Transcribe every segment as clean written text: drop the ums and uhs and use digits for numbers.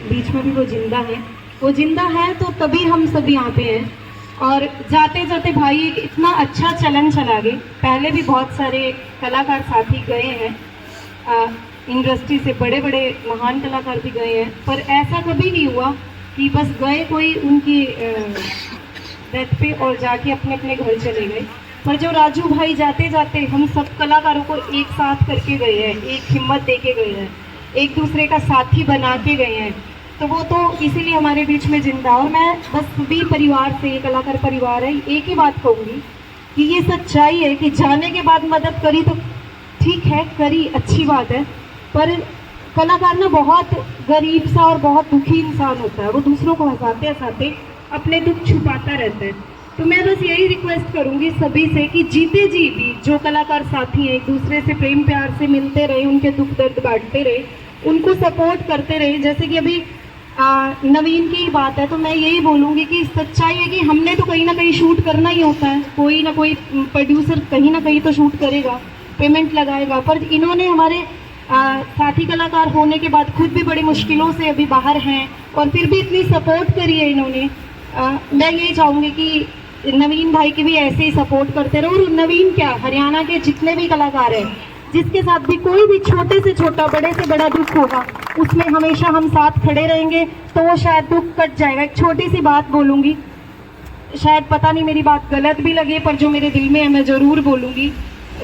बीच में भी वो जिंदा है। वो जिंदा है तो तभी हम सब यहाँ पे हैं। और जाते जाते भाई एक इतना अच्छा चलन चला गया। पहले भी बहुत सारे कलाकार साथी गए हैं, इंडस्ट्री से बड़े बड़े महान कलाकार भी गए हैं, पर ऐसा कभी नहीं हुआ कि बस गए कोई उनकी डेथ पे और जाके अपने अपने घर चले गए। पर जो राजू भाई जाते जाते हम सब कलाकारों को एक साथ करके गए हैं, एक हिम्मत दे के गए हैं, एक दूसरे का साथी बना के गए हैं, तो वो तो इसीलिए हमारे बीच में जिंदा। और मैं बस सभी परिवार से, ये कलाकार परिवार है, एक ही बात कहूँगी कि ये सच्चाई है कि जाने के बाद मदद करी तो ठीक है, करी, अच्छी बात है, पर कलाकार ना बहुत गरीब सा और बहुत दुखी इंसान होता है। वो दूसरों को हंसाते हंसाते अपने दुख छुपाता रहता है। तो मैं बस यही रिक्वेस्ट करूंगी सभी से कि जीते जी भी जो कलाकार साथी हैं, एक दूसरे से प्रेम प्यार से मिलते रहे, उनके दुख दर्द बांटते रहे, उनको सपोर्ट करते रहे। जैसे कि अभी नवीन की बात है, तो मैं यही बोलूँगी कि सच्चाई है कि हमने तो कहीं ना कहीं शूट करना ही होता है, कोई ना कोई प्रोड्यूसर कहीं ना कहीं तो शूट करेगा, पेमेंट लगाएगा, पर इन्होंने हमारे साथी कलाकार होने के बाद खुद भी बड़ी मुश्किलों से अभी बाहर हैं और फिर भी इतनी सपोर्ट करी है इन्होंने। मैं यही चाहूँगी कि नवीन भाई की भी ऐसे ही सपोर्ट करते रहो। और नवीन क्या, हरियाणा के जितने भी कलाकार हैं, जिसके साथ भी कोई भी छोटे से छोटा बड़े से बड़ा दुख होगा, उसमें हमेशा हम साथ खड़े रहेंगे, तो वो शायद दुख कट जाएगा। एक छोटी सी बात बोलूँगी, शायद पता नहीं मेरी बात गलत भी लगे, पर जो मेरे दिल में है मैं ज़रूर बोलूँगी।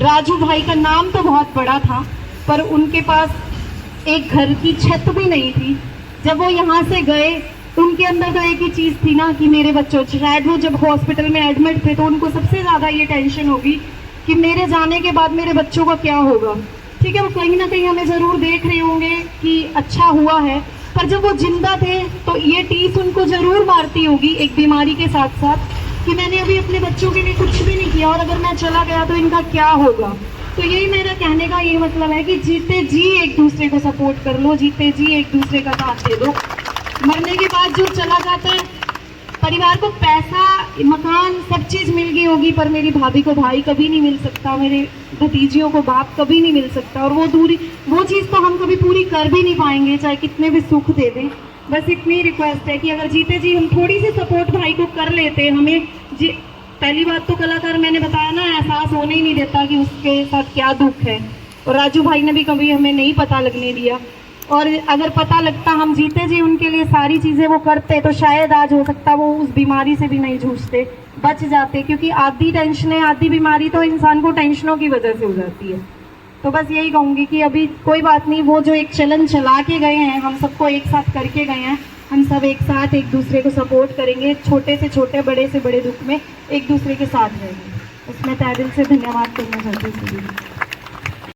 राजू भाई का नाम तो बहुत बड़ा था, पर उनके पास एक घर की छत भी नहीं थी। जब वो यहाँ से गए, उनके अंदर तो एक ही चीज़ थी ना कि मेरे बच्चों, शायद वो जब हॉस्पिटल में एडमिट थे तो उनको सबसे ज़्यादा ये टेंशन होगी कि मेरे जाने के बाद मेरे बच्चों का क्या होगा। ठीक है, वो कहीं ना कहीं हमें ज़रूर देख रहे होंगे कि अच्छा हुआ है, पर जब वो जिंदा थे तो ये टीस उनको ज़रूर मारती होगी एक बीमारी के साथ साथ कि मैंने अभी अपने बच्चों के लिए कुछ भी नहीं किया और अगर मैं चला गया तो इनका क्या होगा। तो यही मेरा कहने का ये मतलब है कि जीते जी एक दूसरे को सपोर्ट कर लो, जीते जी एक दूसरे का साथ दे दो। मरने के बाद जो चला जाता है, परिवार को पैसा, मकान, सब चीज़ मिल गई होगी, पर मेरी भाभी को भाई कभी नहीं मिल सकता, मेरे भतीजियों को बाप कभी नहीं मिल सकता, और वो दूरी, वो चीज़ तो हम कभी पूरी कर भी नहीं पाएंगे चाहे कितने भी सुख दे दें। बस इतनी रिक्वेस्ट है कि अगर जीते जी हम थोड़ी सी सपोर्ट भाई को कर लेते, हमें पहली बात तो कलाकार, मैंने बताया ना, एहसास होने ही नहीं देता कि उसके साथ क्या दुख है, और राजू भाई ने भी कभी हमें नहीं पता लगने दिया। और अगर पता लगता, हम जीते जी उनके लिए सारी चीज़ें वो करते, तो शायद आज हो सकता वो उस बीमारी से भी नहीं जूझते, बच जाते, क्योंकि आधी टेंशनें, आधी बीमारी तो इंसान को टेंशनों की वजह से हो जाती है। तो बस यही कहूँगी कि अभी कोई बात नहीं, वो जो एक चलन चला के गए हैं, हम सबको एक साथ करके गए हैं, हम सब एक साथ एक दूसरे को सपोर्ट करेंगे, छोटे से छोटे, बड़े से बड़े दुख में एक दूसरे के साथ रहेंगे। उसमें तहे दिल से धन्यवाद करना चाहती हूँ सभी।